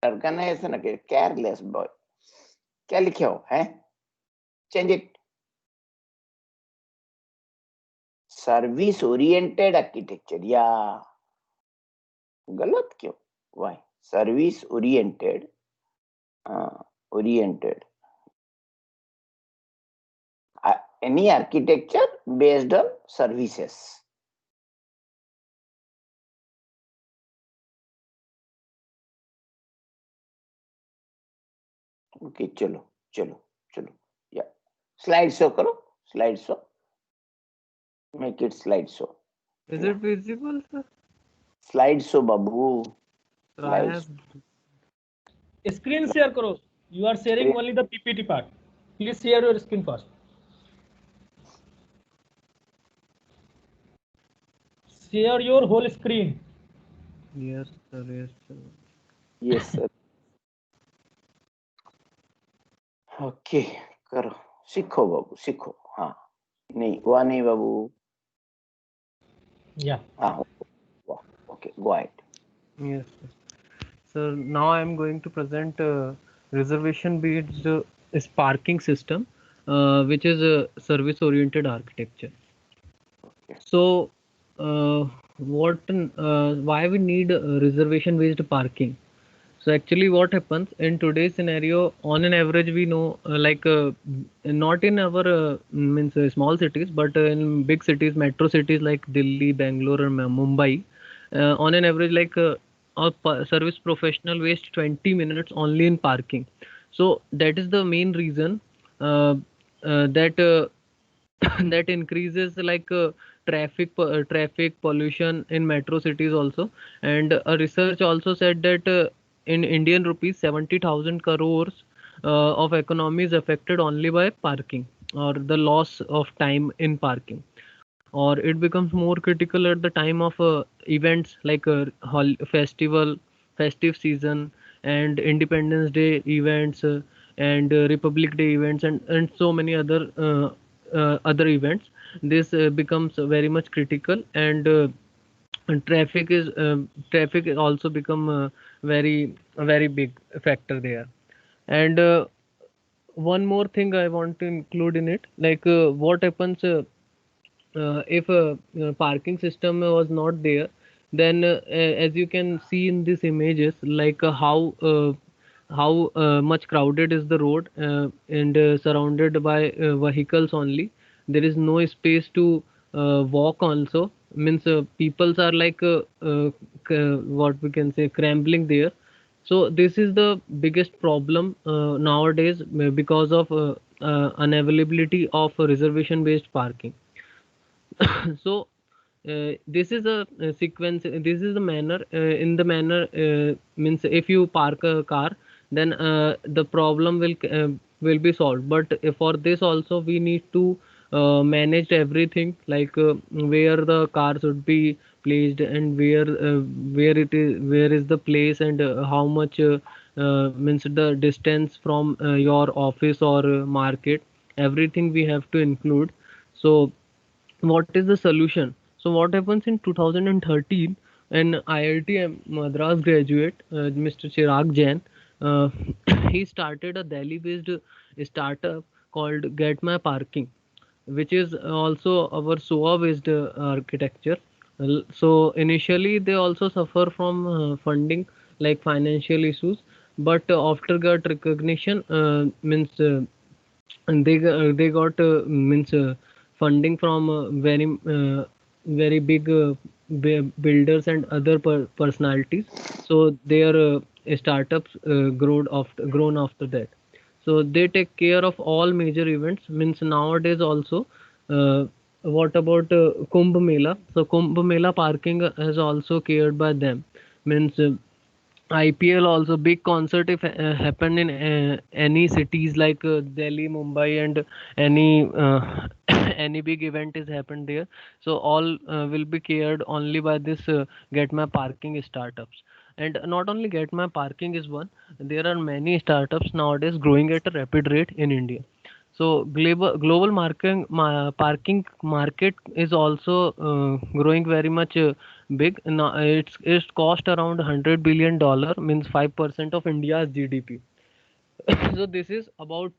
Organisation के careless boy क्या लिखे हो है, change it, service oriented architecture, या गलत क्यों, why service oriented, oriented any architecture based on services. Okay चलो चलो चलो, या स्लाइड शो करो, slide show, make it slide show. Is it visible, sir? Slide show बाबू, Sir, I slide have. Screen share करो. You are sharing only the PPT part. Please share your screen first. Share your whole screen. Yes, sir. Yes, sir. Yes sir. Okay करो, सीखो बाबू सीखो. हाँ नहीं हुआ नहीं बाबू. Yeah. हाँ okay go ahead. Yes, sir. So now I am going to present reservation-based parking system, which is a service-oriented architecture. Okay. So, why we need reservation-based parking? So actually, what happens in today's scenario, on an average, we know not in our small cities, but in big cities, metro cities like Delhi, Bangalore, or Mumbai, on an average, service professional waste 20 minutes only in parking. So that is the main reason that that increases traffic pollution in metro cities also. And a research also said that in Indian rupees 70,000 crores of economy is affected only by parking or the loss of time in parking. Or it becomes more critical at the time of events like festive season and Independence Day events and Republic Day events and so many other events. This becomes very much critical, and traffic also become a very big factor there. And one more thing I want to include in it, what happens if a parking system was not there, then as you can see in these images, how much crowded is the road and surrounded by vehicles only. There is no space to walk also, means peoples are what we can say crumbling there. So this is the biggest problem nowadays because of unavailability of reservation based parking. So this is a sequence, this is the manner in the manner means if you park a car, then the problem will be solved. But for this also we need to manage everything, where the car should be placed and where is the place and how much means the distance from your office or market, everything we have to include. So what is the solution? So what happens in 2013, an IIT Madras graduate, Mr. Chirag Jain, uh, he started a Delhi based startup called Get My Parking, which is also our SOA based architecture. So initially they also suffer from funding, like financial issues, but after got recognition, means and they got means funding from very big builders and other personalities. So their startups grown after that. So they take care of all major events, means nowadays also. What about Kumbh Mela? So Kumbh Mela parking is also cared by them, means IPL also big concert if happened in any cities like Delhi, Mumbai, and any any big event is happened there. So all will be cared only by this Get My Parking startups. And not only Get My Parking is one. There are many startups nowadays growing at a rapid rate in India. So parking market is also growing very much big. Now it's cost around $100 billion, means 5% of India's GDP. So this is about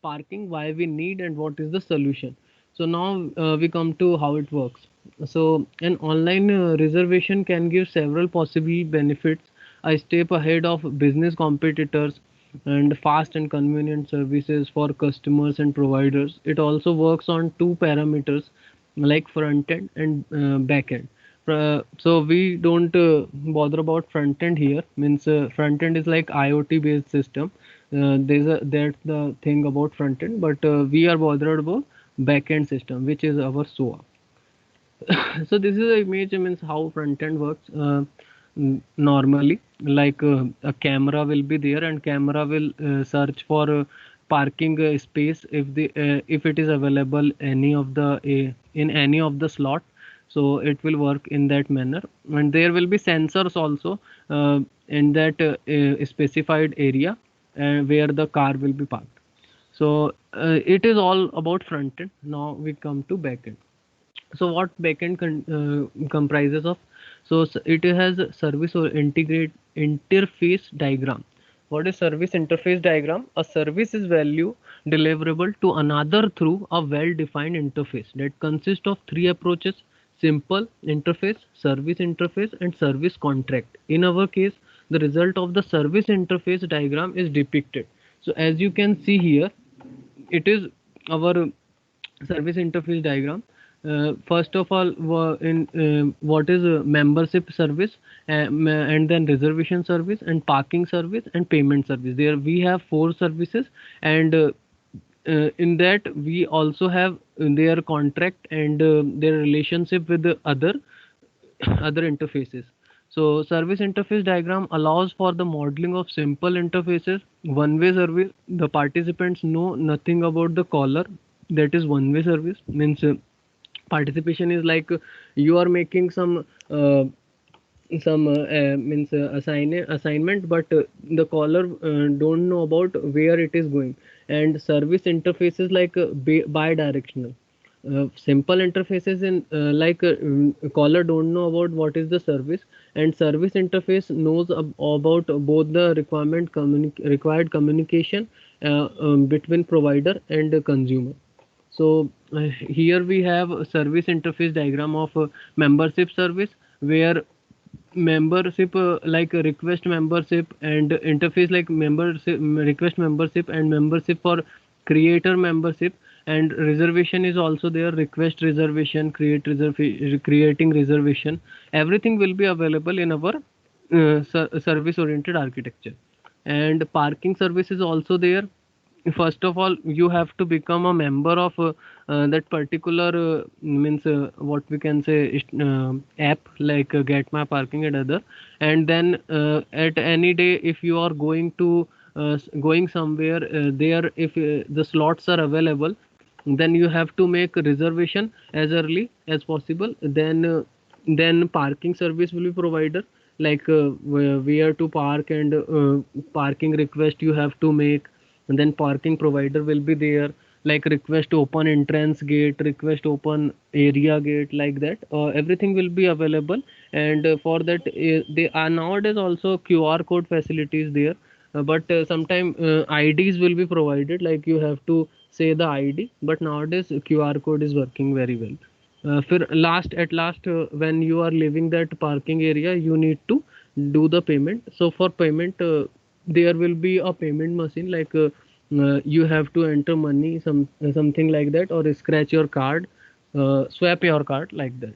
parking, why we need and what is the solution. So now we come to how it works. So an online reservation can give several possible benefits, a step ahead of business competitors, and fast and convenient services for customers and providers. It also works on two parameters, like front end and back end. So we don't bother about front end here, means front end is like IoT based system. That's the thing about front end, but we are bothered about back end system, which is our SOA. So this is the image, means how front end works. Normally, like a camera will be there, and camera will search for parking space if it is available any of the in any of the slot. So it will work in that manner, and there will be sensors also in that specified area where the car will be parked. So it is all about front end. Now we come to back end. So what backend comprises of? So it has a service or integrate interface diagram. What is service interface diagram? A service is value deliverable to another through a well defined interface that consists of three approaches: simple interface, service interface, and service contract. In our case, the result of the service interface diagram is depicted. So as you can see here, it is our service interface diagram. First of all, in what is a membership service, and then reservation service, and parking service, and payment service. There we have four services, and in that we also have their contract and their relationship with the other other interfaces. So service interface diagram allows for the modeling of simple interfaces. One-way service, the participants know nothing about the caller. That is one-way service. Means participation is like you are making some means assignment, but the caller don't know about where it is going. And service interfaces like bi-directional. Simple interfaces in like caller don't know about what is the service, and service interface knows about both the required communication between provider and consumer. So here we have a service interface diagram of membership service, where membership like request membership, and interface like membership request membership, and membership for creator membership, and reservation is also there: request reservation, creating reservation. Everything will be available in our service oriented architecture. And parking service is also there. First of all, you have to become a member of that particular means what we can say app, like Get My Parking and other. And then at any day, if you are going to going somewhere there, if the slots are available, then you have to make a reservation as early as possible. Then parking service will be provided, like where to park, and parking request you have to make. And then parking provider will be there, like request to open entrance gate, request open area gate, like that. Everything will be available. And for that they are nowadays also QR code facilities there. But sometime IDs will be provided, like you have to say the ID, but nowadays QR code is working very well. At last, when you are leaving that parking area, you need to do the payment. So for payment, there will be a payment machine, like you have to enter money, something like that, or scratch your card, swap your card, like that.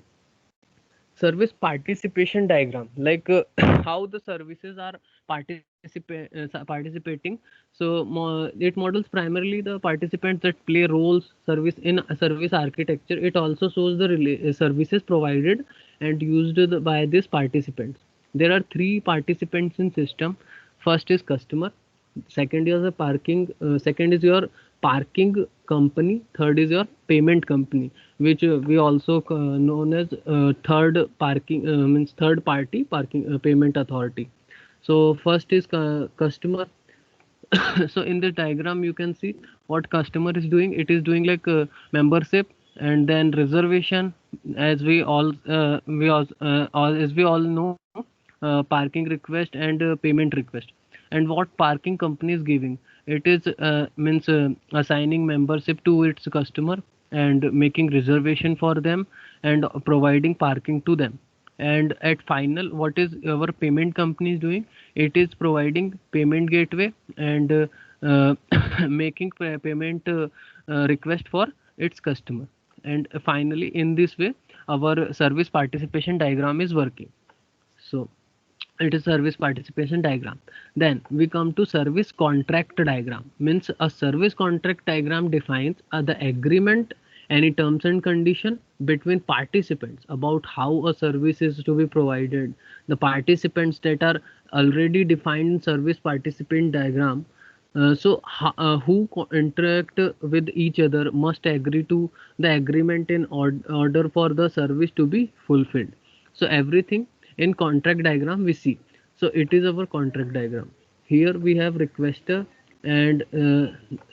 Service participation diagram, like how the services are participating. So it models primarily the participants that play roles service in a service architecture. It also shows the services provided and used by these participants. There are three participants in system. First is customer, second is second is your parking company, third is your payment company, which we also known as third parking means third party parking payment authority. So first is customer. So in the diagram you can see what customer is doing. It is doing like membership, and then reservation, as we all know, parking request and payment request. And what parking company is giving, it is means assigning membership to its customer and making reservation for them and providing parking to them. And at final, what is our payment company is doing, it is providing payment gateway and making payment request for its customer. And finally, in this way, our service participation diagram is working. So it is service participation diagram. Then we come to service contract diagram. Means a service contract diagram defines the agreement, any terms and condition between participants about how a service is to be provided. The participants that are already defined in service participant diagram, who interact with each other must agree to the agreement in order for the service to be fulfilled. So everything in contract diagram we see. So it is our contract diagram. Here we have requester and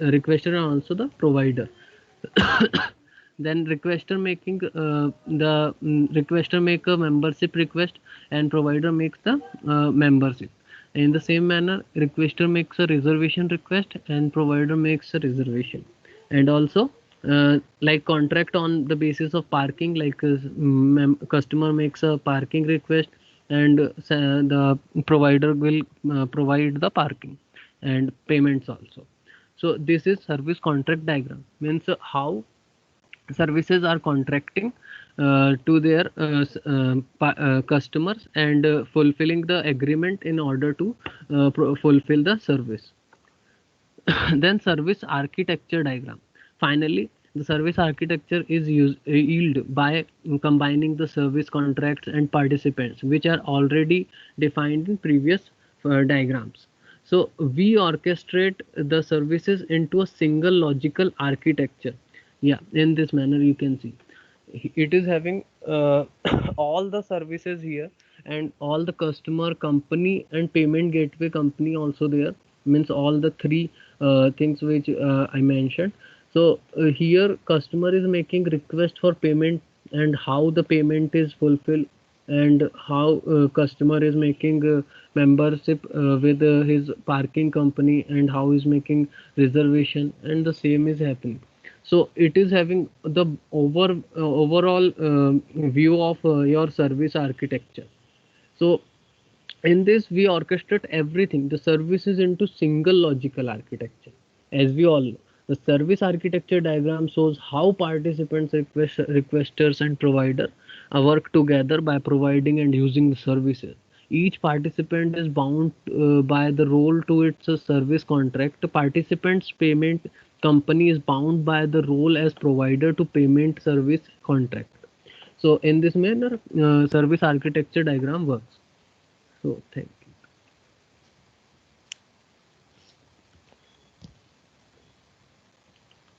requester and also the provider. Then requester making requester make a membership request and provider makes the membership. In the same manner, requester makes a reservation request and provider makes a reservation. And also like contract on the basis of parking, like customer makes a parking request and the provider will provide the parking and payments also. So this is service contract diagram, means how services are contracting to their customers and fulfilling the agreement in order to fulfill the service. Then service architecture diagram. Finally, the service architecture is yield by combining the service contracts and participants, which are already defined in previous diagrams. So we orchestrate the services into a single logical architecture. Yeah, in this manner you can see it is having all the services here and all the customer company and payment gateway company also there, means all the three things which I mentioned. So here customer is making request for payment and how the payment is fulfilled and how customer is making membership with his parking company and how is making reservation, and the same is happening. So it is having the overall view of your service architecture. So in this we orchestrate everything, the services into single logical architecture. As we all know, the service architecture diagram shows how participants, requesters and provider work together by providing and using the services. Each participant is bound by the role to its service contract. The participant's payment company is bound by the role as provider to payment service contract. So in this manner service architecture diagram works. So thank you.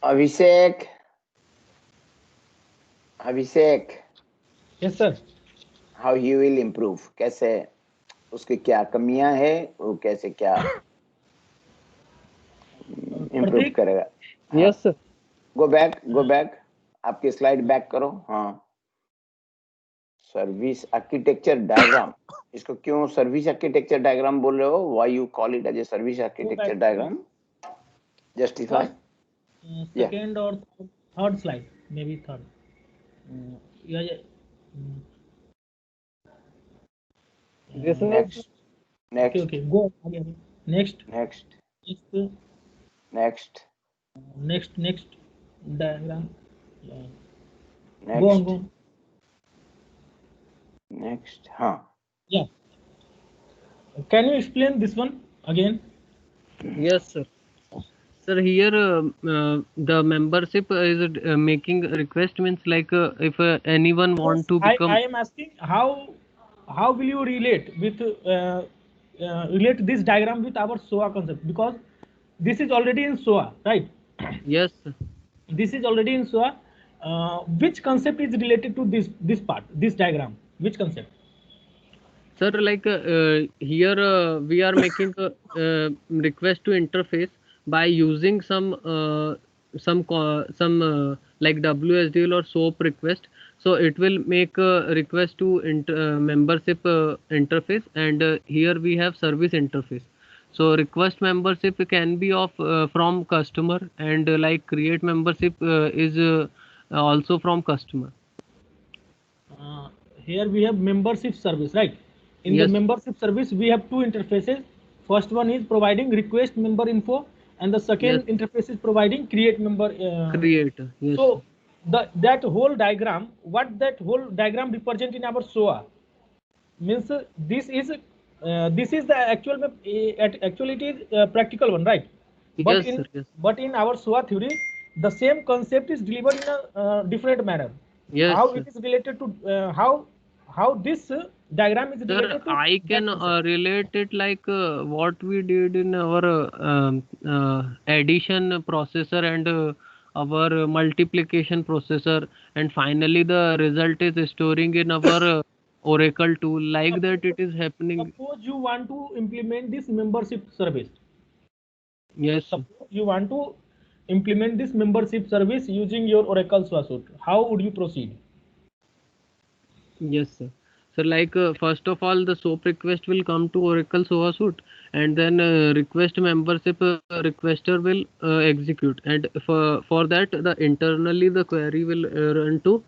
Abhishek. Abhishek, Yes, sir. how he will improve? कैसे उसकी क्या कमियां है, वो कैसे क्या improve प्रतीक? करेगा? Yes sir. Go back आपकी स्लाइड बैक करो. हाँ, सर्विस आर्किटेक्चर डायग्राम, इसको क्यों सर्विस आर्किटेक्चर डायग्राम बोल रहे हो? Why you call it as a service architecture diagram? Justify. Second or third slide, maybe third. Yeah, yeah. This is Next. Okay, go again. Next diagram. Go on. Next. हाँ. Yeah. Can you explain this one again? Yes sir. Sir, here the membership is making a request, means like if anyone want to become. I am asking how will you relate with relate this diagram with our SOA concept, because this is already in SOA, right? Yes sir. This is already in SOA. Which concept is related to this part, this diagram? Which concept? Sir, like here we are making a request to interface by using some like WSDL or SOAP request. So it will make a request to membership interface, and here we have service interface. So request membership can be of from customer, and like create membership is also from customer. Here we have membership service, right? In the Yes. membership service, we have two interfaces. First one is providing request member info, and the second Yes. interface is providing create member. Creator. Yes. So that whole diagram, what that whole diagram represent in our SOA means this is the actual actually it is practical one, right? But Yes, sir. in Yes. but in our SOA theory, the same concept is delivered in a different manner. Yes, How sir. it is related to how this diagram is Sir, related to I that can concept. relate it like what we did in our addition processor and our multiplication processor, and finally the result is storing in our Oracle tool. Like that, it is happening. Suppose you want to implement this membership service. Yes, sir. Suppose you want to implement this membership service using your Oracle SOA suite. How would you proceed? Yes, sir. So, like first of all, the SOAP request will come to Oracle SOA suite, and then request membership requester will execute. And for that, the internally the query will run to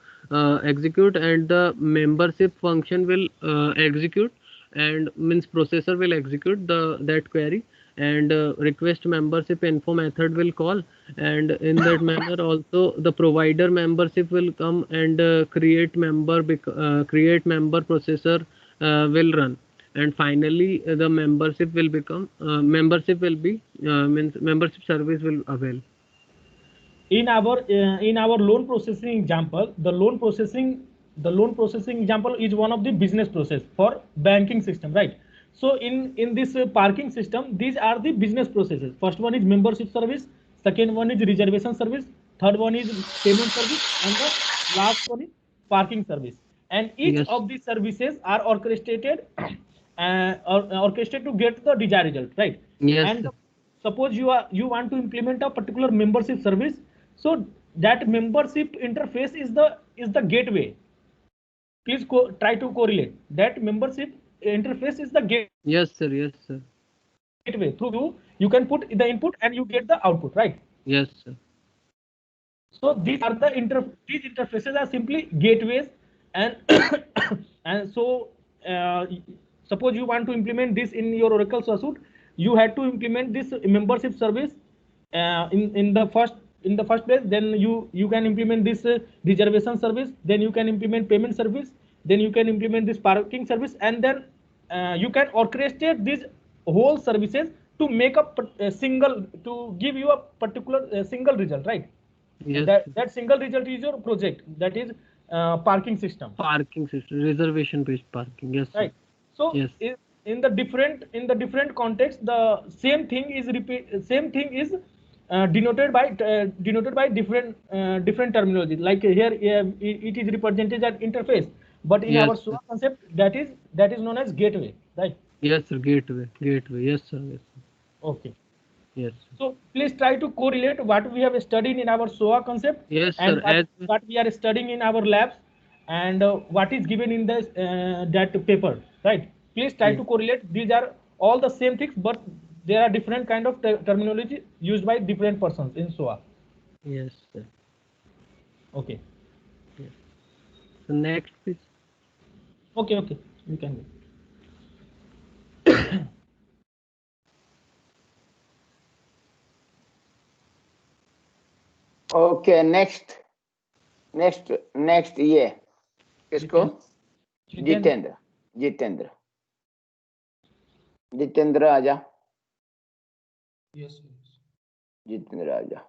execute, and the membership function will execute, and means processor will execute the that query, and request membership info method will call, and in that manner also the provider membership will come, and create member processor will run, and finally the membership will be means membership service will avail. In our loan processing example, the loan processing example is one of the business process for banking system, right? So in this parking system, these are the business processes. First one is membership service, second one is reservation service, third one is payment service, and the last one is parking service. And each Yes. of these services are orchestrated orchestrated to get the desired result, right? Yes, And sir. suppose you want to implement a particular membership service, so that membership interface is the gateway. Please try to correlate that membership interface is the Yes, sir. Yes, sir. gateway through you can put the input and you get the output, right? Yes, sir. So these are these interfaces are simply gateways, and and so uh, suppose you want to implement this in your Oracle suite, you had to implement this membership service in the first place. Then you can implement this reservation service, then you can implement payment service, then you can implement this parking service, and then you can orchestrate these whole services to make a single to give you a particular single result, right? Yes, sir. That single result is your project, that is parking system, Parking system, reservation based parking. Yes, sir. right? So Yes. in the different context, the same thing is denoted by different terminology. Like here it is represented as interface, but in Yes, our sir. SOA concept, that is known as gateway, right? Yes, sir. Gateway. Yes, sir. Yes, sir. Okay. Yes, sir. So please try to correlate what we have studied in our SOA concept Yes, and sir. As what we are studying in our labs, and what is given in this that paper, right? Please try Yes. to correlate. These are all the same things, but there are different kind of terminology used by different persons in SOA. Yes, sir. Okay. Yes. So next, please. Okay. You can go. Okay, next ये किसको? जितेंद्र आजा. Yes. Jitendra आजा.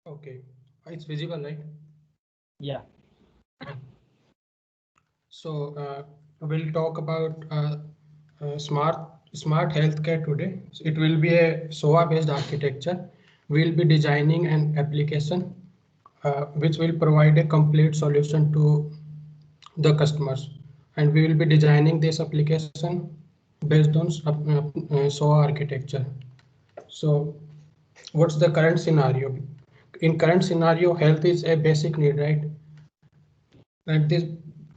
Okay. It's visible, right? Yeah. So we'll talk about smart healthcare today. It will be a SOA based architecture. We'll be designing an application which will provide a complete solution to the customers. And we will be designing this application based on SOA architecture. So what's the current scenario? In current scenario, health is a basic need, right? And this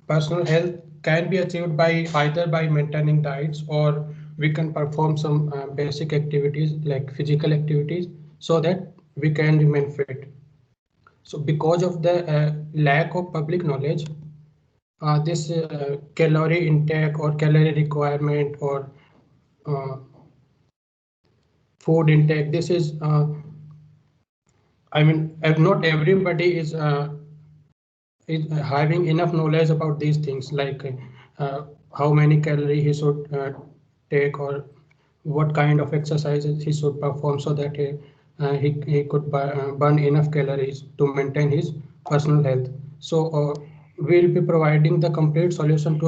personal health can be achieved by either by maintaining diets, or we can perform some basic activities like physical activities so that we can remain fit. So because of the lack of public knowledge, this calorie intake or calorie requirement or uh, food intake, this is I mean, not everybody is having enough knowledge about these things, like how many calories he should take, or what kind of exercises he should perform so that he could burn enough calories to maintain his personal health. So we'll be providing the complete solution to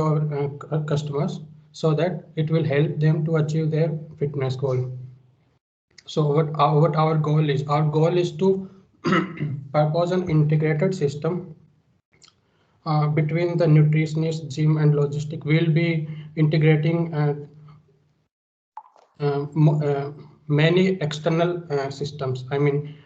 our customers so that it will help them to achieve their fitness goal. So what our goal is? Our goal is to propose an integrated system between the nutritionist, gym, and logistic. We'll be integrating many external systems. I mean,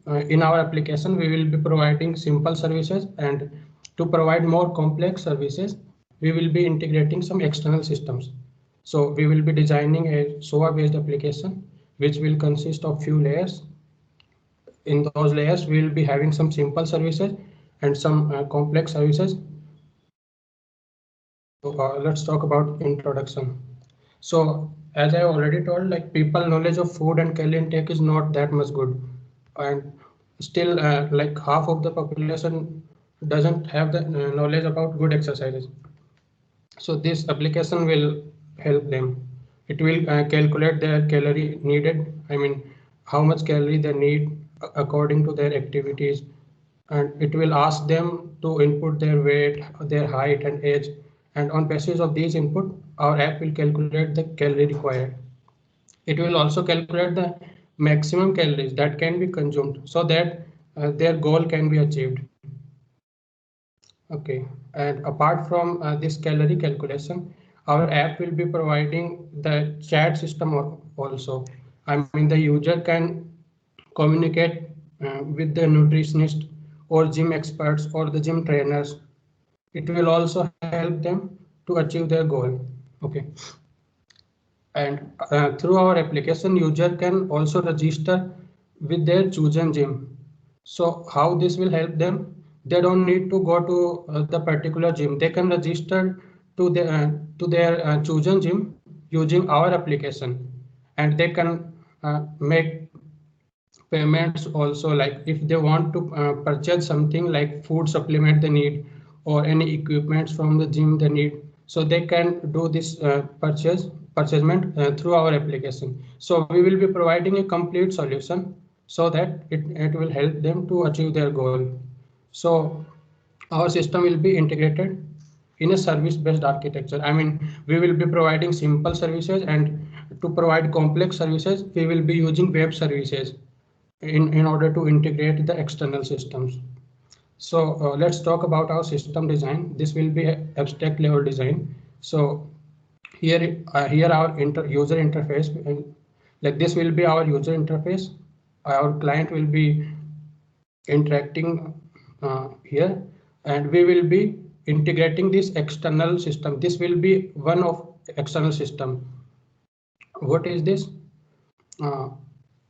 in our application, we will be providing simple services, and to provide more complex services, we will be integrating some external systems. So we will be designing a SOA-based application, which will consist of few layers. In those layers, we will be having some simple services and some complex services. So let's talk about introduction. So as I already told, like people knowledge of food and calorie intake is not that much good, and still like half of the population doesn't have the knowledge about good exercises. So this application will help them. It will calculate their calorie needed. I mean, how much calorie they need according to their activities, and it will ask them to input their weight, their height and age, and on basis of these input, our app will calculate the calorie required. It will also calculate the maximum calories that can be consumed so that their goal can be achieved. Okay, and apart from this calorie calculation, our app will be providing the chat system also. I mean, the user can communicate with the nutritionist or gym experts or the gym trainers. It will also help them to achieve their goal. Okay, and through our application, user can also register with their chosen gym. So how this will help them? They don't need to go to the particular gym. They can register to their chosen gym using our application, and they can make payments also, like if they want to purchase something like food supplement they need, or any equipments from the gym they need, so they can do this purchasement through our application. So we will be providing a complete solution so that it will help them to achieve their goal. So our system will be integrated in a service-based architecture. I mean, we will be providing simple services, and to provide complex services, we will be using web services in order to integrate the external systems. So let's talk about our system design. This will be abstract level design. So here our user interface, like this will be our user interface. Our client will be interacting here, and we will be integrating this external system. This will be one of external system. What is this?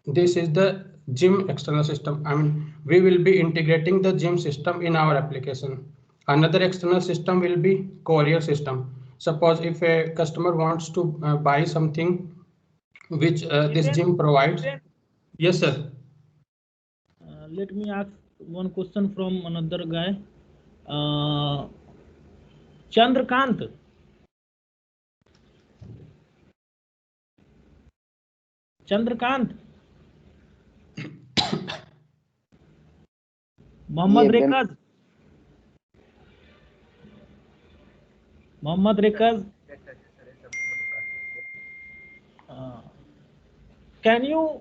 This is the gym external system. I mean, we will be integrating the gym system in our application. Another external system will be courier system. Suppose if a customer wants to buy something which this gym provides. Yes, sir. Let me ask one question from another guy. Chandrakant. Chandrakant. Mohammad Yeah, Rekaz. Mohammad Rekaz. Can you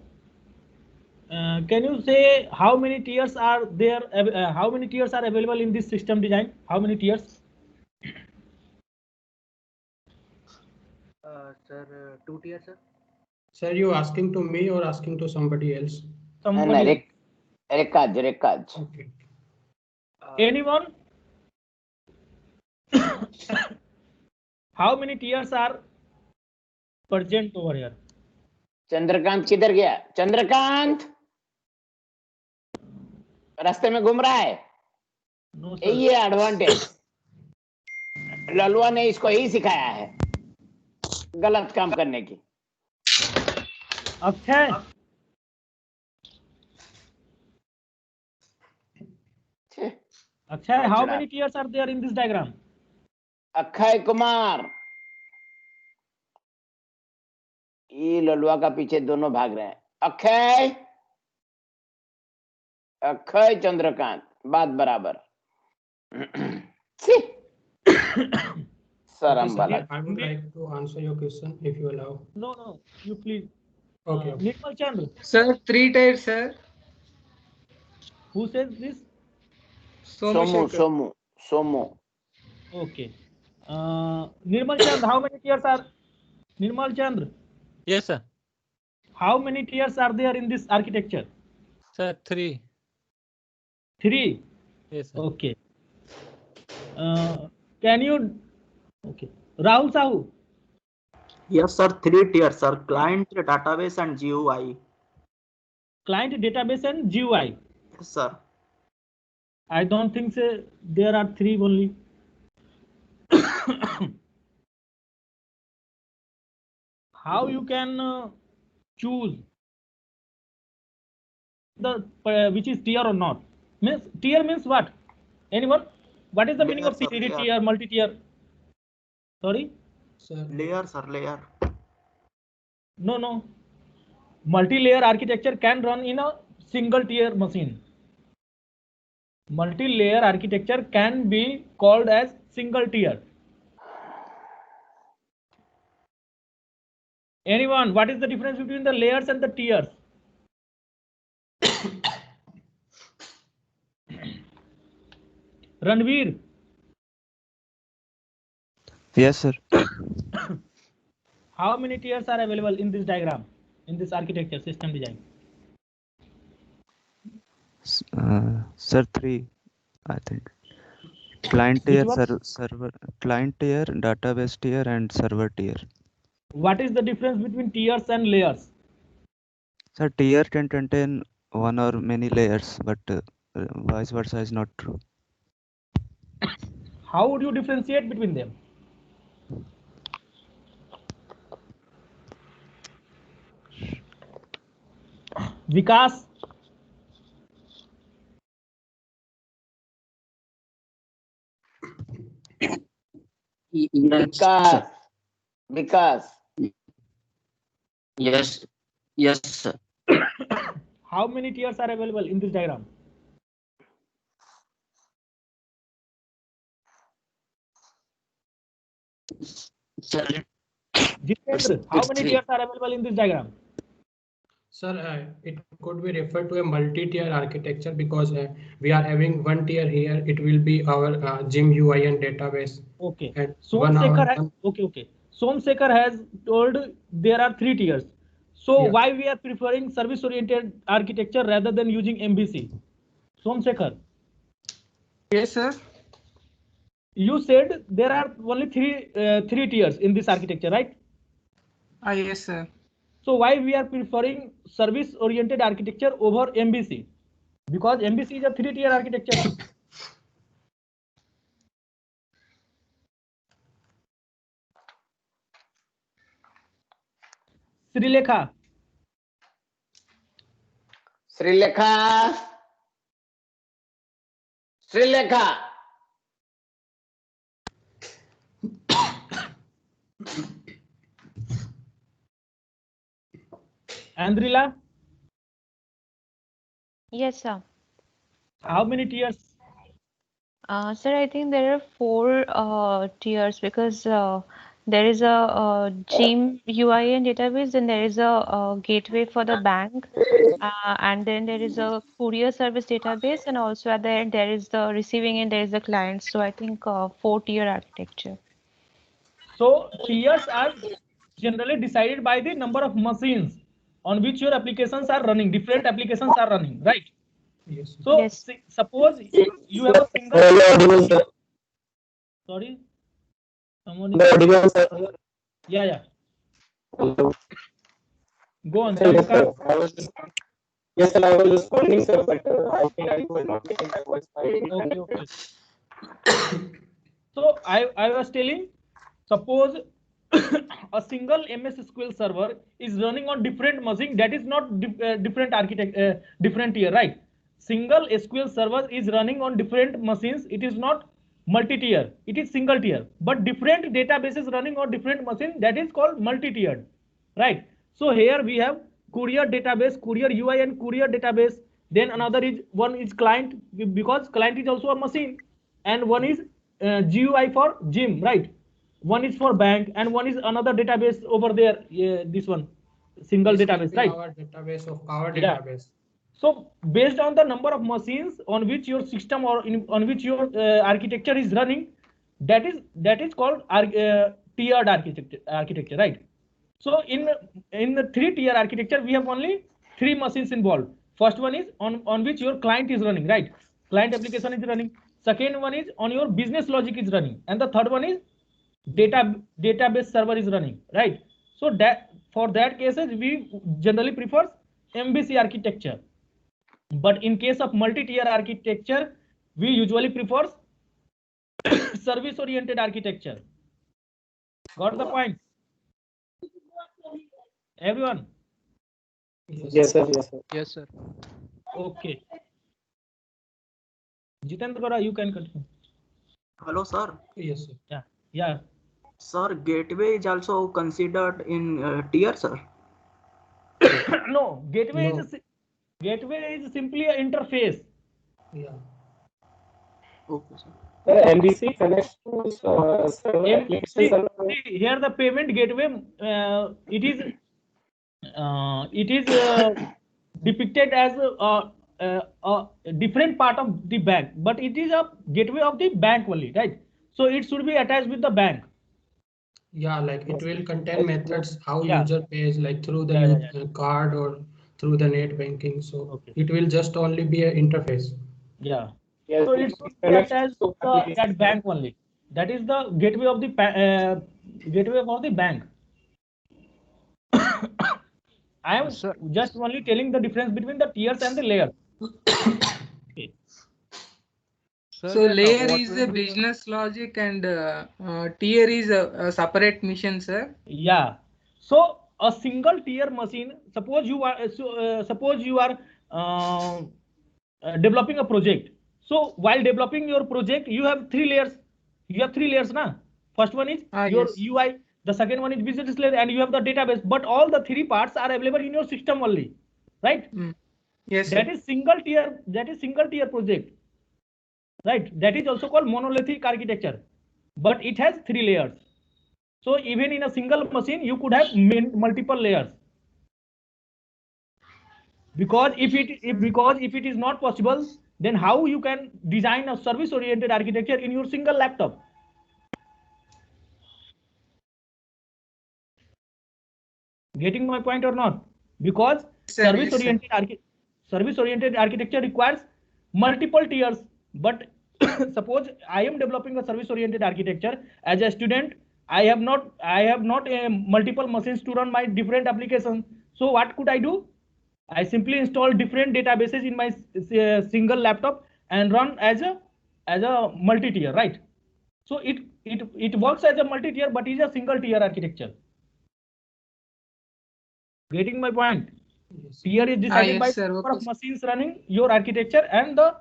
Can you say how many tiers are there? How many tiers are available in this system design? How many tiers? Sir, 2 tiers, sir. Sir, you asking to me or asking to somebody else? Somebody. Rekaj. Okay. Anyone? How many tiers are present over here? Chandrakant किधर गया? चंद्रकांत रास्ते में घूम रहा है। No, sir. ये advantage ललुआ ने इसको यही सिखाया है गलत काम करने की। Akshay. Akshay, how many tiers are there in this diagram? Akshay Kumar, ये ललुआ का पीछे दोनों भाग रहे हैं। अक्षय अक्षय चंद्रकांत बात बराबर। शर्म वाला। I would like to answer your question if you allow. No, you please. Okay. Nirmal Chandra, Sir, 3 tiers, sir. who says this? Somu Shekhar. Somu Somu. Okay. Nirmal Chandra, how many tiers are? Nirmal Chandra, Yes, sir. how many tiers are there in this architecture? Sir, 3. 3. Yes, sir. Okay. Can you? Okay. Rahul Sahu. Yes, sir. 3 tiers, sir. Client, database, and GUI. Client, database, and GUI. Yes, sir. I don't think so. There are 3 only. How you can choose the which is tier or not? Means tier means what? Anyone? What is the meaning of Layer, sir, tier, layer. tier, multi-tier? Sorry? Sir, Layer, sir. Layer. No. Multi-layer architecture can run in a single tier machine. Multi-layer architecture can be called as single tier. Anyone? What is the difference between the layers and the tiers? Ranveer, Yes, sir. how many tiers are available in this diagram, in this architecture system design? Sir, 3, I think. Client Which tier, one? server, client tier, database tier, and server tier. What is the difference between tiers and layers? Sir, tier can contain one or many layers, but vice versa is not true. How would you differentiate between them? Vikas, Vikas Vikas Yes, sir. how many tiers are available in this diagram? Sir, Jitendra, how many three. tiers are available in this diagram? sir, it could be referred to a multi-tier architecture because we are having one tier here. It will be our Gym UI and database. Okay. And Somsekhar, okay. Somsekhar has told there are 3 tiers. So Yeah. why we are preferring service-oriented architecture rather than using MVC? Somsekhar, Yes, sir. you said there are only three tiers in this architecture, right? Yes, sir. So why we are preferring service-oriented architecture over MVC? Because MVC is a 3-tier architecture. Srilekha, Shrilekha Shrilekha Andrila, Yes, sir. how many tiers? Sir, I think there are 4 tiers because there is a Gym UIN database, then there is a gateway for the bank, and then there is a courier service database, and also at the end there is the receiving end, there is the client. So I think 4-tier architecture. So tiers are generally decided by the number of machines on which your applications are running. Different applications are running, right? Yes. So Yes. suppose you have a single. Sorry. Someone is... Yeah, yeah. Go on. Sir, you can... Yes, sir, I was responding, sir, but I think I was not getting my voice. Okay, okay. So I was telling, suppose a single MS SQL server is running on different machine. That is not different architect, different tier, right? Single SQL server is running on different machines. It is not multi-tier. It is single tier. But different databases running on different machine, that is called multi-tiered, right? So here we have courier database, courier UI and courier database. Then another is, one is client, because client is also a machine, and one is GUI for gym, right? One is for bank, and one is another database over there. This one, single This will database, be right? our database of our Yeah. database. So based on the number of machines on which your system or on which your architecture is running, that is called tiered architecture, right? So in the 3-tier architecture, we have only 3 machines involved. First one is on which your client is running, right? Client application is running. Second one is on your business logic is running, and the third one is database server is running, right? So that for that cases we generally prefer MVC architecture. But in case of multi-tier architecture, we usually prefer service-oriented architecture. Got the point? Everyone? Yes, sir. Yes, sir. Yes, sir. Okay. Jitendra Gora, you can continue. Hello, sir. Yes, sir. Yeah. Yeah. Sir, gateway is also considered in tier, sir. No, gateway No. is simply an interface. Yeah. Okay, sir. MVC connects to server application server. See, here the payment gateway, it is depicted as a different part of the bank, but it is a gateway of the bank only, right? So it should be attached with the bank. Yeah, like it will contain methods how Yeah. user pays, like through the Yeah. card or through the net banking. So Okay. it will just only be an interface. Yeah. Yes, So it should be connects attached to to that bank only. That is the gateway of the gateway for the bank. I am just only telling the difference between the tiers and the layers. Okay. Sir, So then, layer what is will a be the- business logic and tier is a separate mission, sir. Yeah. So a single tier machine. Suppose you are developing a project. So while developing your project, you have 3 layers. You have 3 layers, na? First one is your Yes. UI. The second one is business layer, and you have the database. But all the 3 parts are available in your system only, right? Yes, That sir. is single tier. That is single tier project, right? That is also called monolithic architecture, but it has 3 layers. So even in a single machine, you could have multiple layers. Because if it is not possible, then how you can design a service-oriented architecture in your single laptop? Getting my point or not? Because service-oriented architecture requires multiple tiers. But suppose I am developing a service-oriented architecture as a student. I have not multiple machines to run my different applications. So what could I do? I simply install different databases in my single laptop and run as a multi-tier, right? So it works as a multi-tier, but is a single tier architecture. Getting my point? Yes. Tier is decided yes, by sir. the number Okay, of machines running your architecture, and the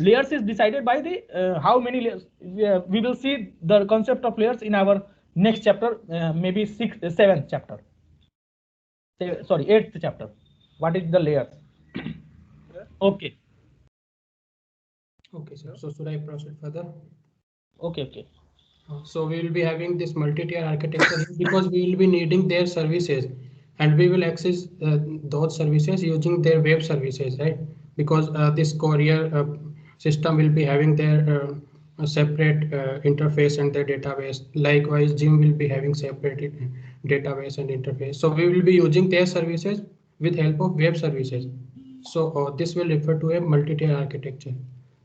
layers is decided by the how many layers. We will see the concept of layers in our next chapter, maybe 7th chapter. Sorry, 8th chapter. What is the layer? Okay. Okay, sir. So should I proceed further? Okay. So we will be having this multi-tier architecture here because we will be needing their services, and we will access those services using their web services, right? Because this courier system will be having their separate interface and their database. Likewise, Gym will be having separate database and interface. So we will be using their services with help of web services. So this will refer to a multi-tier architecture.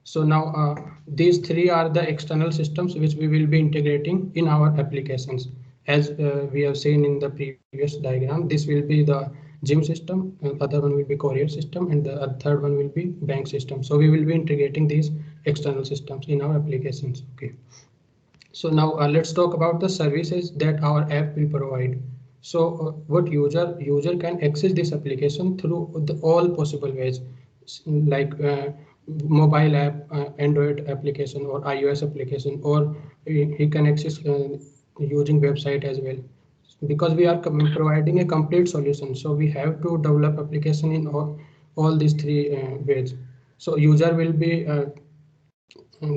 So now these three are the external systems which we will be integrating in our applications. As we have seen in the previous diagram, this will be the gym system, other one will be courier system, and the third one will be bank system. So we will be integrating these external systems in our applications. Okay. So now let's talk about the services that our app will provide. So what user can access this application through all possible ways, like mobile app, Android application or iOS application, or he can access using website as well. Because we are providing a complete solution, so we have to develop application in all these three ways. So user will be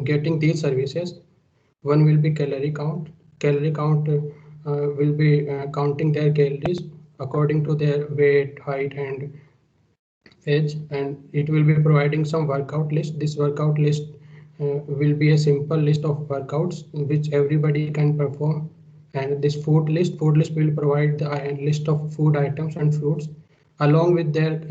getting these services. One will be calorie count. Calorie count will be counting their calories according to their weight, height, and age, and it will be providing some workout list. This workout list will be a simple list of workouts which everybody can perform. And this food list will provide the list of food items and fruits along with their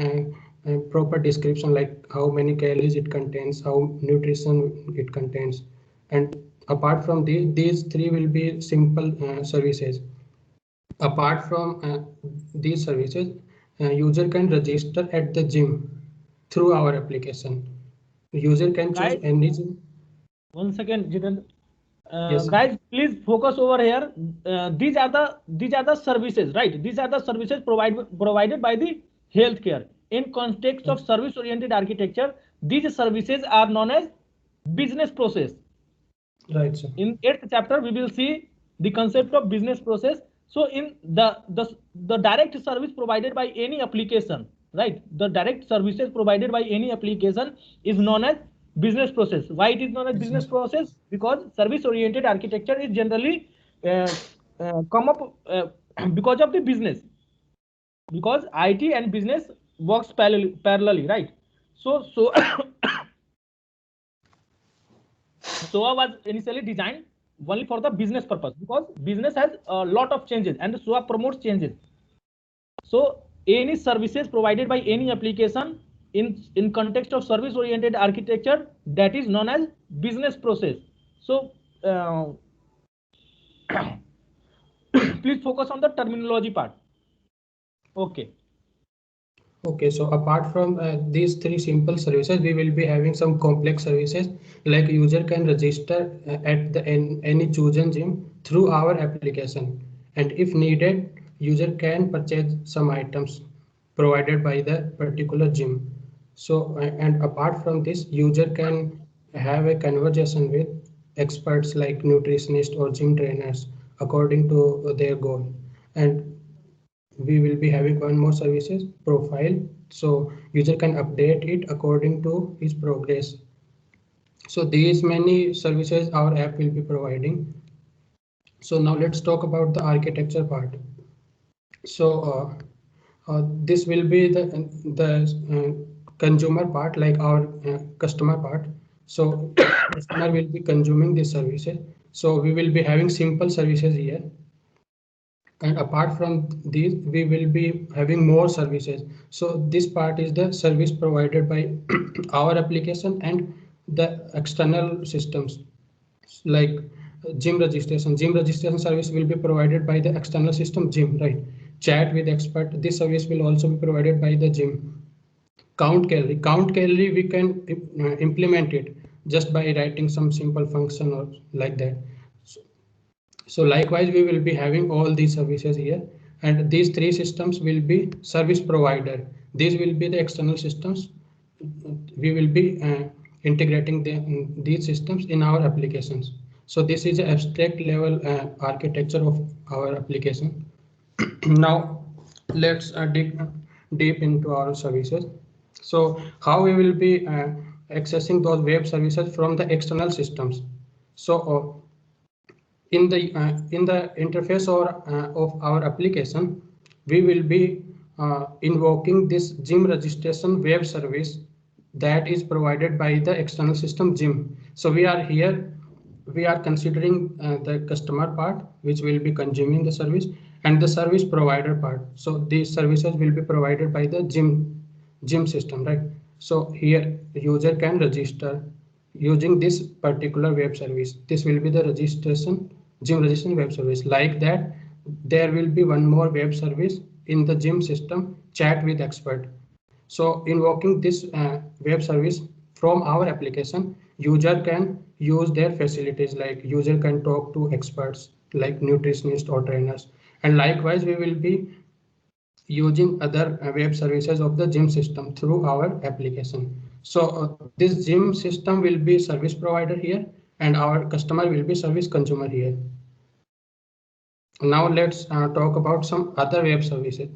proper description, like how many calories it contains, how nutrition it contains. And apart from these three will be simple services. Apart from these services, user can register at the gym through our application. User can choose any gym. One second, Jiten. Yes, guys, please focus over here. These are the services, right? These are the services provided by the healthcare. In context of service-oriented architecture, these services are known as business process. Right, sir. In 8th chapter, we will see the concept of business process. So in the direct service provided by any application, right? The direct services provided by any application is known as business process. Why it is known as business process? Because service oriented architecture is generally come up because of the business, because IT and business works parallelly, right? So SOA was initially designed only for the business purpose, because business has a lot of changes and the SOA promotes changes. So any services provided by any application in context of service oriented architecture, that is known as business process. So please focus on the terminology part. Okay. Okay, so apart from these three simple services, we will be having some complex services, like user can register at any chosen gym through our application, and if needed, user can purchase some items provided by the particular gym. So and apart from this, user can have a conversation with experts like nutritionists or gym trainers according to their goal. And we will be having one more services, profile, so user can update it according to his progress. So these many services our app will be providing. So now let's talk about the architecture part. So this will be the consumer part, like our customer part. So customer will be consuming these services. So we will be having simple services here. And apart from these, we will be having more services. So this part is the service provided by our application and the external systems, like gym registration. Gym registration service will be provided by the external system gym, right? Chat with expert, this service will also be provided by the gym. Count calorie we can implement it just by writing some simple function or like that. So likewise, we will be having all these services here, and these three systems will be service provider. These will be the external systems. We will be integrating these systems in our applications. So this is an abstract level architecture of our application. Now let's dig deep into our services. So how we will be accessing those web services from the external systems. So in the interface of our application, we will be invoking this gym registration web service that is provided by the external system gym. So we are here, we are considering the customer part, which will be consuming the service, and the service provider part. So these services will be provided by the gym system, right? So here user can register using this particular web service. This will be the gym registration web service. Like that, there will be one more web service in the gym system, chat with expert. So invoking this web service from our application, user can use their facilities, like user can talk to experts like nutritionists or trainers. And likewise, we will be using other web services of the gym system through our application. So this gym system will be service provider here, and our customer will be service consumer here. Now let's talk about some other web services.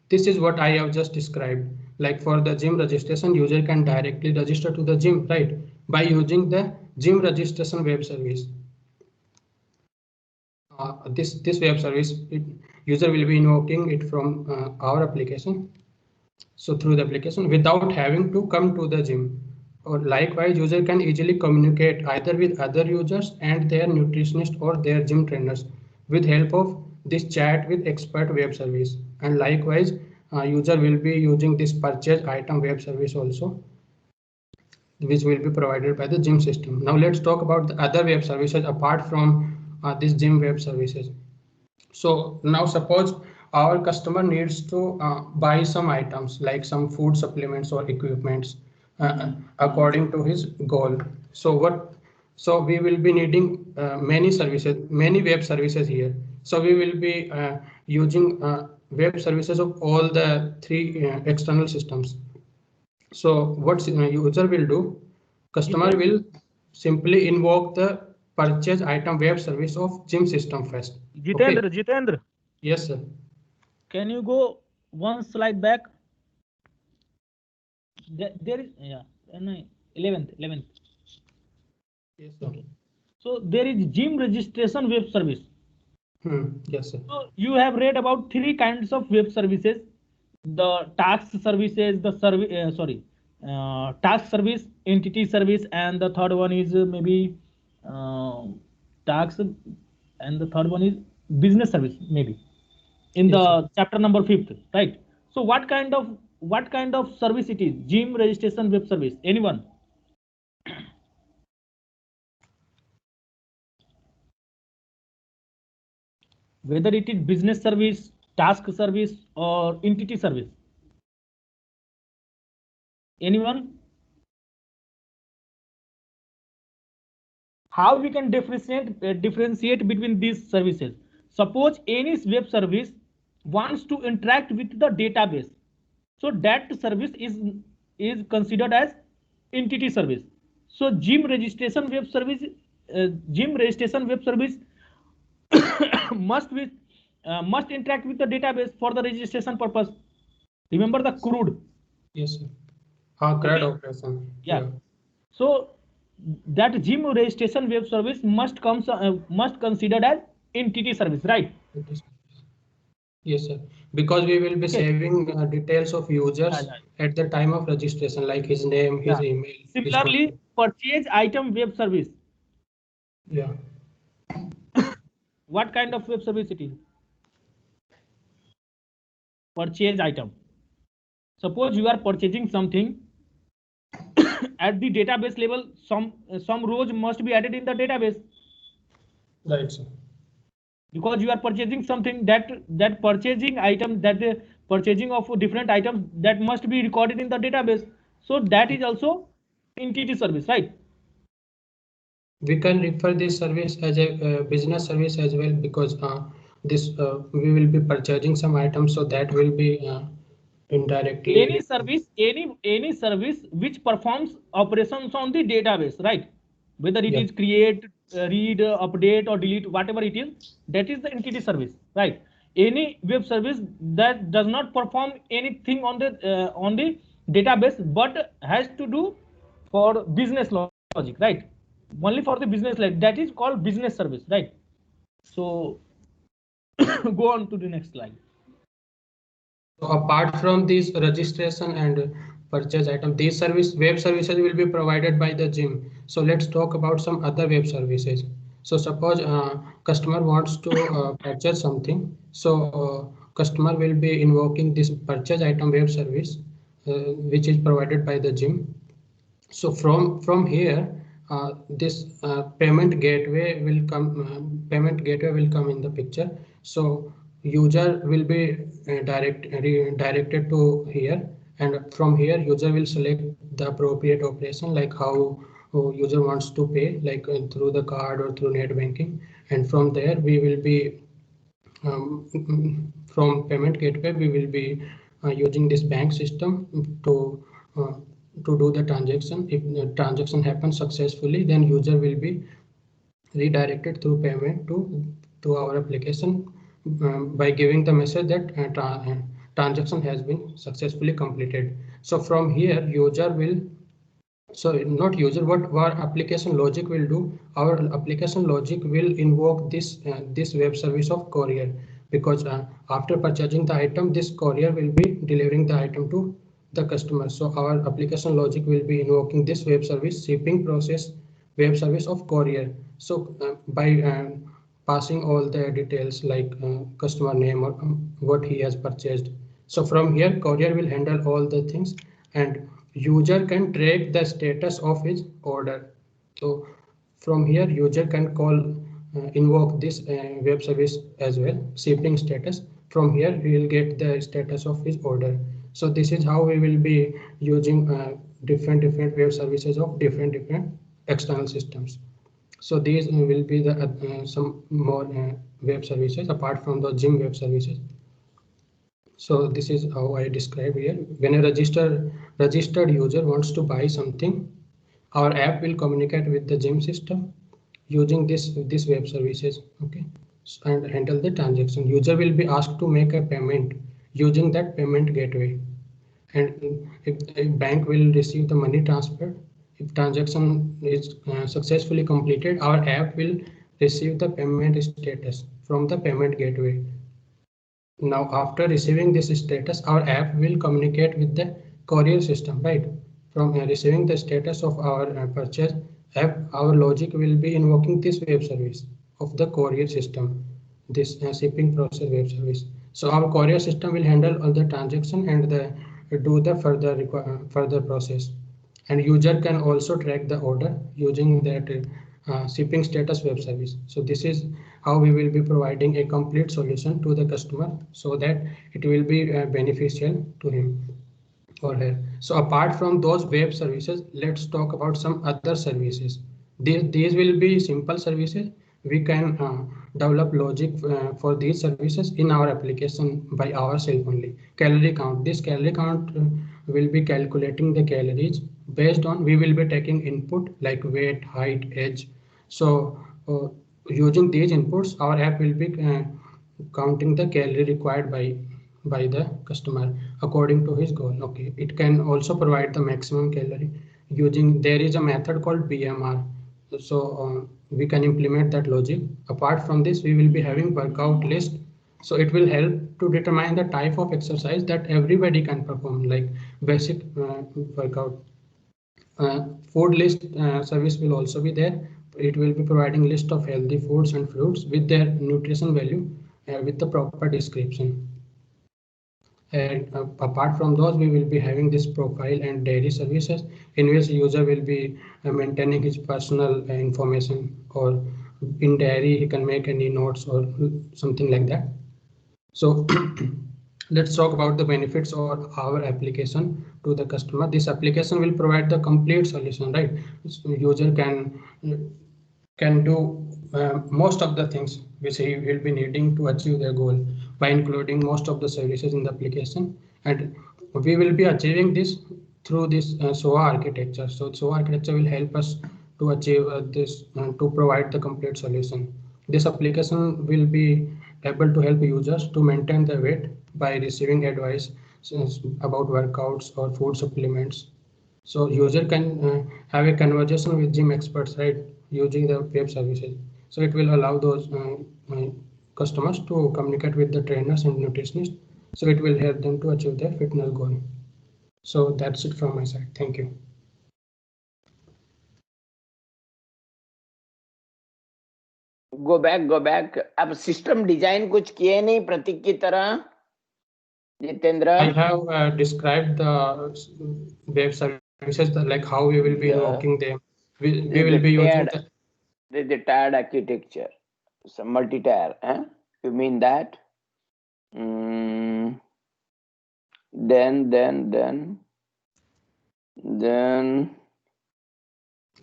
This is what I have just described. Like for the gym registration, user can directly register to the gym, right? By using the gym registration web service. This web service, user will be invoking it from our application. So through the application without having to come to the gym. Or likewise, user can easily communicate either with other users and their nutritionist or their gym trainers with help of this chat with expert web service. And likewise, user will be using this purchase item web service also, which will be provided by the gym system. Now let's talk about the other web services apart from this gym web services. So now suppose our customer needs to buy some items like some food supplements or equipments according to his goal. So we will be needing many services, many web services here. So we will be using web services of all the three external systems. So what user will do, customer will simply invoke the purchase item web service of gym system first. Jitendra, Okay. Jitendra, Yes, sir. can you go one slide back? There is, yeah, no, 11th. Yes, sir. Okay. So there is gym registration web service. Yes, sir. So you have read about three kinds of web services: the task services, the task service, entity service, and the third one is maybe task, and the third one is business service, maybe in the chapter number 5th, right? So what kind of service it is? Gym registration web service. Anyone? Whether it is business service, task service, or entity service. Anyone? How we can differentiate between these services? Suppose any web service wants to interact with the database, so that service is considered as entity service. So gym registration web service must interact with the database for the registration purpose. Remember the CRUD? Yes, sir. CRUD operation. Yeah. So that gym registration web service must considered as entity service, right? Yes, sir. Because we will be saving details of users at the time of registration, like his name, his email. Similarly, purchase item web service. Yeah. What kind of web service it is? Purchase item. Suppose you are purchasing something. At the database level, some rows must be added in the database. Right, sir. Because you are purchasing something, that purchasing item, that the purchasing of different items, that must be recorded in the database. So that is also entity service, right? We can refer this service as a business service as well, because we will be purchasing some items, so that will be indirectly. Any service which performs operations on the database, right? Whether it is create, read, update, or delete, whatever it is, that is the entity service, right? Any web service that does not perform anything on the database, but has to do for business logic, right? only for the business, like that is called business service, right? So go on to the next slide. So apart from this registration and purchase item, these web services will be provided by the gym. So let's talk about some other web services. So suppose customer wants to purchase something. So customer will be invoking this purchase item web service, which is provided by the gym. So from here, this payment gateway will come. Payment gateway will come in the picture. So user will be directed to here, and from here user will select the appropriate operation, like how user wants to pay, like through the card or through net banking. And from there we will be from payment gateway we will be using this bank system to do the transaction. If the transaction happens successfully, then user will be redirected through payment to our application by giving the message that transaction has been successfully completed. So from here user will, so not user, what our application logic will do, our application logic will invoke this this web service of courier, because after purchasing the item, this courier will be delivering the item to the customer. So our application logic will be invoking this web service shipping process web service of courier. So by passing all the details like customer name or what he has purchased. So from here courier will handle all the things, and user can track the status of his order. So from here user can call invoke this web service as well, shipping status. From here we will get the status of his order. So this is how we will be using different web services of different external systems. So these will be the some more web services apart from the gym web services. So this is how I describe here. When a registered user wants to buy something, our app will communicate with the gym system using this web services, okay, and handle the transaction. User will be asked to make a payment using that payment gateway, and if a bank will receive the money transfer. If transaction is successfully completed, our app will receive the payment status from the payment gateway. Now, after receiving this status, our app will communicate with the courier system, right? From receiving the status of our purchase app, our logic will be invoking this web service of the courier system, this shipping process web service. So our courier system will handle all the transaction and do the further process. And user can also track the order using that shipping status web service. So this is how we will be providing a complete solution to the customer so that it will be beneficial to him or her. So apart from those web services, let's talk about some other services. These will be simple services. We can develop logic for these services in our application by ourselves only. Calorie count. This calorie count will be calculating the calories based on, we will be taking input like weight, height, age. So using these inputs, our app will be counting the calorie required by the customer according to his goal. Okay, it can also provide the maximum calorie using, there is a method called BMR. So we can implement that logic. Apart from this, we will be having workout list. So it will help to determine the type of exercise that everybody can perform, like basic workout. Food list service will also be there. It will be providing list of healthy foods and fruits with their nutrition value with the proper description. And apart from those, we will be having this profile and diary services in which user will be maintaining his personal information, or in diary he can make any notes or something like that. So let's talk about the benefits of our application to the customer. This application will provide the complete solution, right? So user can do most of the things which he will be needing to achieve their goal by including most of the services in the application. And we will be achieving this through this SOA architecture. So SOA architecture will help us to achieve this, to provide the complete solution. This application will be able to help users to maintain their weight by receiving advice about workouts or food supplements. So user can have a conversation with gym experts, right? using the web services. So it will allow those customers to communicate with the trainers and nutritionists. So it will help them to achieve their fitness goal. So that's it from my side. Thank you. Go back. अब system design कुछ किए नहीं प्रतीक की तरह Jitendra? I have described the web services, like how we will be invoking them. We will be using the tiered architecture, some multi-tier. You mean that? Then